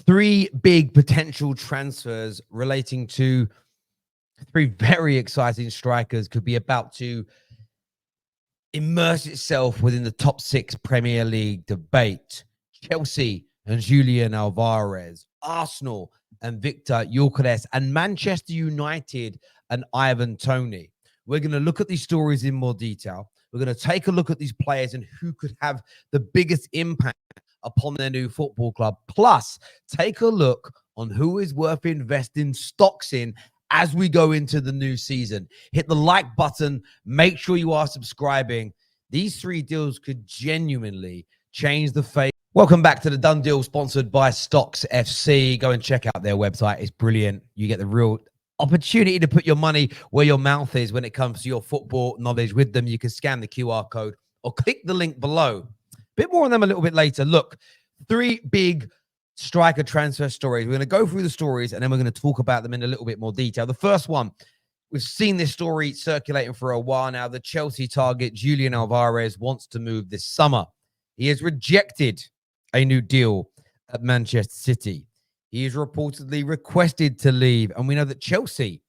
Three big potential transfers relating to three very exciting strikers could be about to immerse itself within the top six Premier League debate. Chelsea and Julian Alvarez, Arsenal and Viktor Gyokeres, and Manchester United and Ivan Toney. We're going to look at these stories in more detail. We're going to take a look at these players and who could have the biggest impact upon their new football club. Plus, take a look on who is worth investing stocks in as we go into the new season. Hit the like button. Make sure you are subscribing. These three deals could genuinely change the face. Welcome back to the Done Deal, sponsored by StocksFC. Go and check out their website. It's brilliant. You get the real opportunity to put your money where your mouth is when it comes to your football knowledge with them. You can scan the QR code or click the link below. Bit more on them a little bit later. Look, three big striker transfer stories. We're going to go through the stories and then we're going to talk about them in a little bit more detail. The first one, we've seen this story circulating for a while now. The Chelsea target, Julian Alvarez, wants to move this summer. He has rejected a new deal at Manchester City. He is reportedly requested to leave, and we know that Chelsea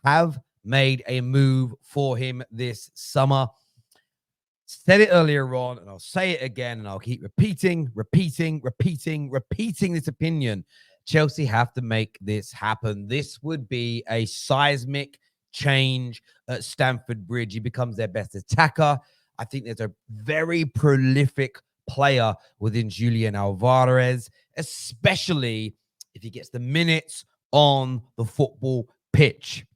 have made a move for him this summer. Said it earlier on, and I'll say it again, and I'll keep repeating this opinion. Chelsea have to make this happen. This would be a seismic change at Stamford Bridge. He becomes their best attacker. I think there's a very prolific player within Julian Alvarez, especially if he gets the minutes on the football pitch.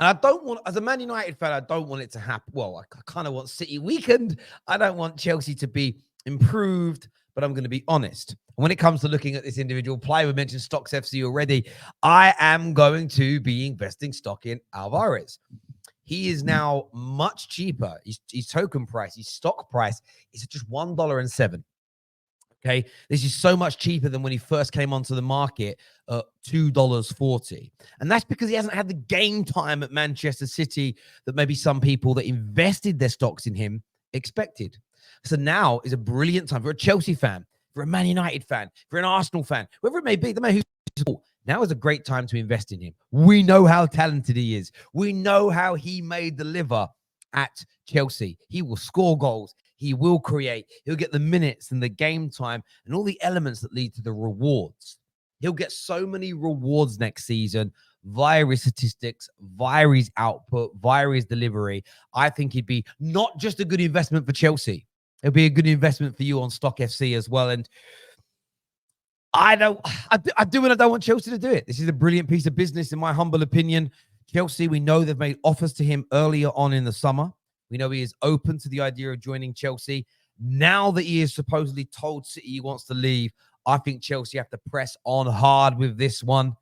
And I don't want, as a Man United fan, I don't want it to happen. Well, I kind of want City weakened. I don't want Chelsea to be improved, but I'm going to be honest. When it comes to looking at this individual player, we mentioned StocksFC already, I am going to be investing stock in Alvarez. He is now much cheaper. His token price, his stock price is just $1.07. Okay, this is so much cheaper than when he first came onto the market at $2.40. And that's because he hasn't had the game time at Manchester City that maybe some people that invested their stocks in him expected. So now is a brilliant time for a Chelsea fan, for a Man United fan, for an Arsenal fan, whoever it may be, no matter who you support. Now is a great time to invest in him. We know how talented he is. We know how he may deliver at Chelsea. He will score goals. He will create. He'll get the minutes and the game time and all the elements that lead to the rewards. He'll get so many rewards next season via his statistics, via his output, via his delivery. I think he'd be not just a good investment for Chelsea. It'll be a good investment for you on StockFC as well. And I do and I don't want Chelsea to do it. This is a brilliant piece of business, in my humble opinion. Chelsea, we know they've made offers to him earlier on in the summer. We know he is open to the idea of joining Chelsea. Now that he is supposedly told City he wants to leave, I think Chelsea have to press on hard with this one,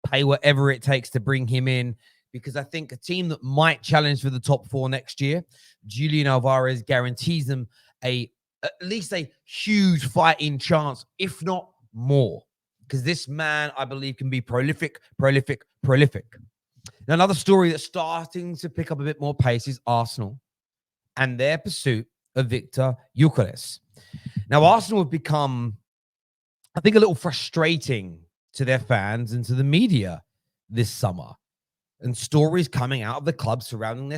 pay whatever it takes to bring him in, because I think a team that might challenge for the top four next year, Julian Alvarez guarantees them at least a huge fighting chance, if not more, because this man, I believe, can be prolific. Now, another story that's starting to pick up a bit more pace is Arsenal and their pursuit of Viktor Gyokeres. Now, Arsenal have become, I think, a little frustrating to their fans and to the media this summer. And stories coming out of the club surrounding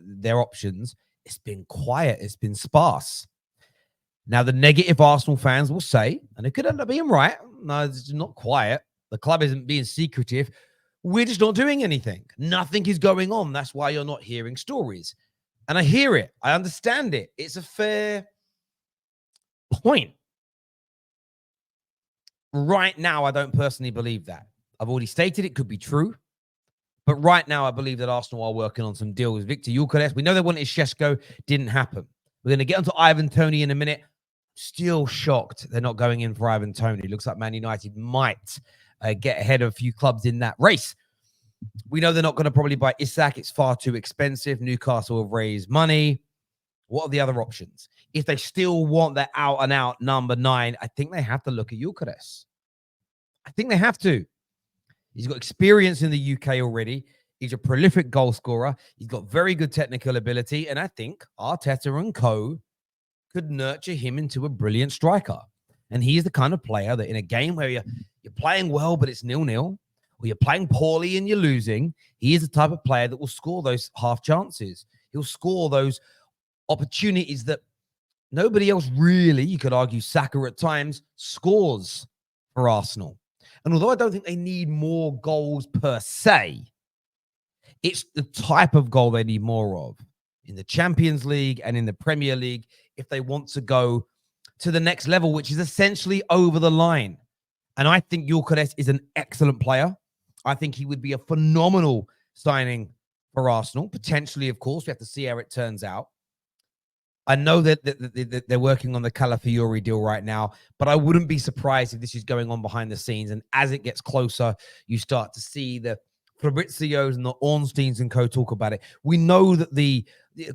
their options, it's been quiet, it's been sparse. Now, the negative Arsenal fans will say, and it could end up being right, no, it's not quiet. The club isn't being secretive. We're just not doing anything. Nothing is going on. That's why you're not hearing stories. And I hear it. I understand it. It's a fair point. Right now, I don't personally believe that. I've already stated it could be true. But right now, I believe that Arsenal are working on some deals. Viktor Gyokeres, we know they wanted Šeško. Didn't happen. We're going to get onto Ivan Toney in a minute. Still shocked they're not going in for Ivan Toney. Looks like Man United might get ahead of a few clubs in that race. We know they're not going to probably buy Isak. It's far too expensive. Newcastle have raised money. What are the other options? If they still want that out-and-out number 9, I think they have to look at Gyökeres. I think they have to. He's got experience in the UK already. He's a prolific goal scorer. He's got very good technical ability. And I think Arteta and co could nurture him into a brilliant striker. And he is the kind of player that in a game where you're playing well, but it's 0-0, or you're playing poorly and you're losing, he is the type of player that will score those half chances. He'll score those opportunities that nobody else really, you could argue Saka at times, scores for Arsenal. And although I don't think they need more goals per se, it's the type of goal they need more of in the Champions League and in the Premier League if they want to go to the next level, which is essentially over the line. And I think Gyökeres is an excellent player. I think he would be a phenomenal signing for Arsenal. Potentially, of course, we have to see how it turns out. I know that they're working on the Calafiori deal right now, but I wouldn't be surprised if this is going on behind the scenes. And as it gets closer, you start to see the Fabrizios and the Ornsteins and co talk about it. We know that the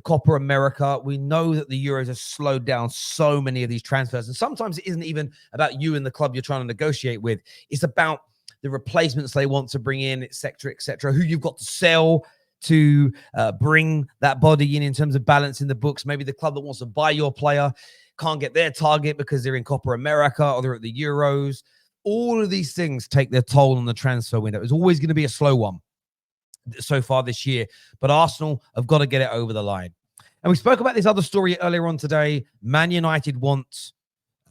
Copa America, we know that the Euros have slowed down so many of these transfers. And sometimes it isn't even about you and the club you're trying to negotiate with. It's about the replacements they want to bring in, et cetera, who you've got to sell to bring that body in terms of balance in the books. Maybe the club that wants to buy your player can't get their target because they're in Copa America or they're at the Euros. All of these things take their toll on the transfer window. It's always going to be a slow one so far this year, but Arsenal have got to get it over the line. And we spoke about this other story earlier on today. Man United wants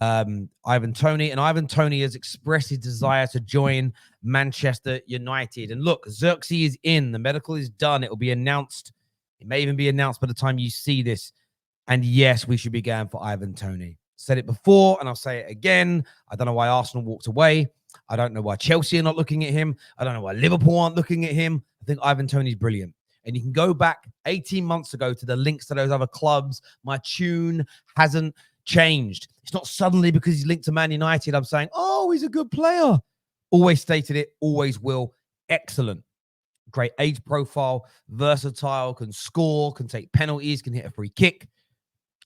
Ivan Toney, and Ivan Toney has expressed his desire to join Manchester United. And look, Xerxes is in. The medical is done. It will be announced. It may even be announced by the time you see this. And yes, we should be going for Ivan Toney. Said it before, and I'll say it again. I don't know why Arsenal walked away. I don't know why Chelsea are not looking at him. I don't know why Liverpool aren't looking at him. I think Ivan Toney's brilliant. And you can go back 18 months ago to the links to those other clubs. My tune hasn't changed. It's not suddenly because he's linked to Man United I'm saying, oh, he's a good player. Always stated it, always will. Excellent. Great age profile, versatile, can score, can take penalties, can hit a free kick.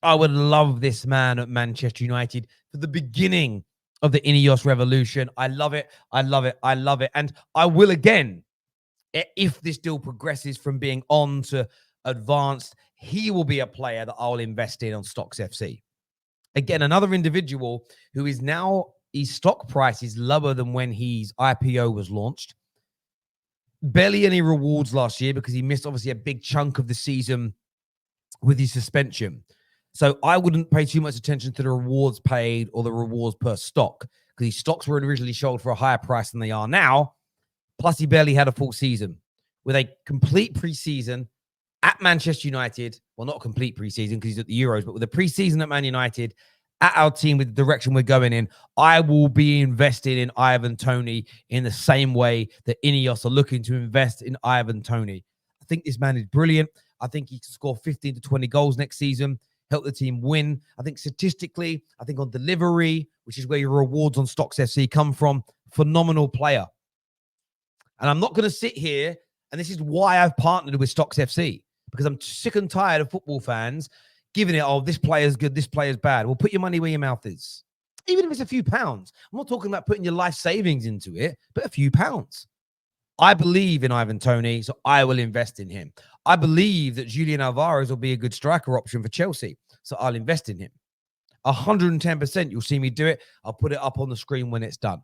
I would love this man at Manchester United for the beginning of the Ineos revolution. I love it. I love it. I love it. And I will again, if this deal progresses from being on to advanced, he will be a player that I'll invest in on StocksFC. Again, another individual who is now, his stock price is lower than when his IPO was launched. Barely any rewards last year because he missed obviously a big chunk of the season with his suspension. So I wouldn't pay too much attention to the rewards paid or the rewards per stock because his stocks were originally sold for a higher price than they are now. Plus, he barely had a full season. With a complete preseason at Manchester United, well, not a complete preseason because he's at the Euros, but with a preseason at Man United, at our team with the direction we're going in, I will be invested in Ivan Toney in the same way that Ineos are looking to invest in Ivan Toney. I think this man is brilliant. I think he can score 15 to 20 goals next season, help the team win. I think statistically, I think on delivery, which is where your rewards on StocksFC come from, phenomenal player. And I'm not going to sit here, and this is why I've partnered with StocksFC, because I'm sick and tired of football fans giving it, oh, this player's good, this player's bad. Well, put your money where your mouth is. Even if it's a few pounds. I'm not talking about putting your life savings into it, but a few pounds. I believe in Ivan Toney, so I will invest in him. I believe that Julian Alvarez will be a good striker option for Chelsea, so I'll invest in him. 110%, you'll see me do it. I'll put it up on the screen when it's done.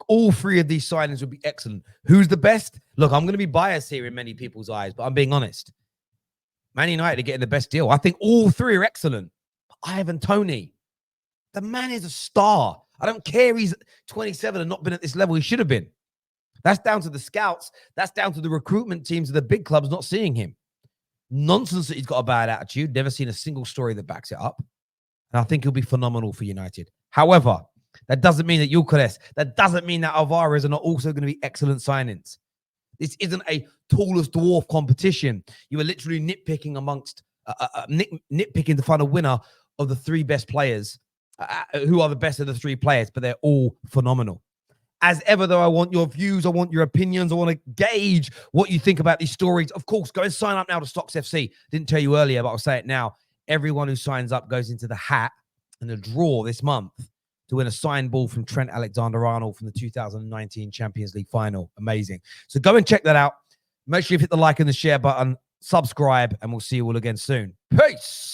All three of these signings would be excellent. Who's the best? Look, I'm going to be biased here in many people's eyes, but I'm being honest. Man United are getting the best deal. I think all three are excellent. But Ivan Toney, the man is a star. I don't care he's 27 and not been at this level he should have been. That's down to the scouts. That's down to the recruitment teams of the big clubs not seeing him. Nonsense that he's got a bad attitude. Never seen a single story that backs it up. And I think he'll be phenomenal for United. However, that doesn't mean that Gyökeres, that doesn't mean that Alvarez are not also going to be excellent signings. This isn't a tallest dwarf competition. You are literally nitpicking amongst, nitpicking to find a winner of the three best players, who are the best of the three players, but they're all phenomenal. As ever, though, I want your views. I want your opinions. I want to gauge what you think about these stories. Of course, go and sign up now to StocksFC. Didn't tell you earlier, but I'll say it now. Everyone who signs up goes into the hat and the draw this month to win a signed ball from Trent Alexander-Arnold from the 2019 Champions League final. Amazing. So go and check that out. Make sure you hit the like and the share button, subscribe, and we'll see you all again soon. Peace.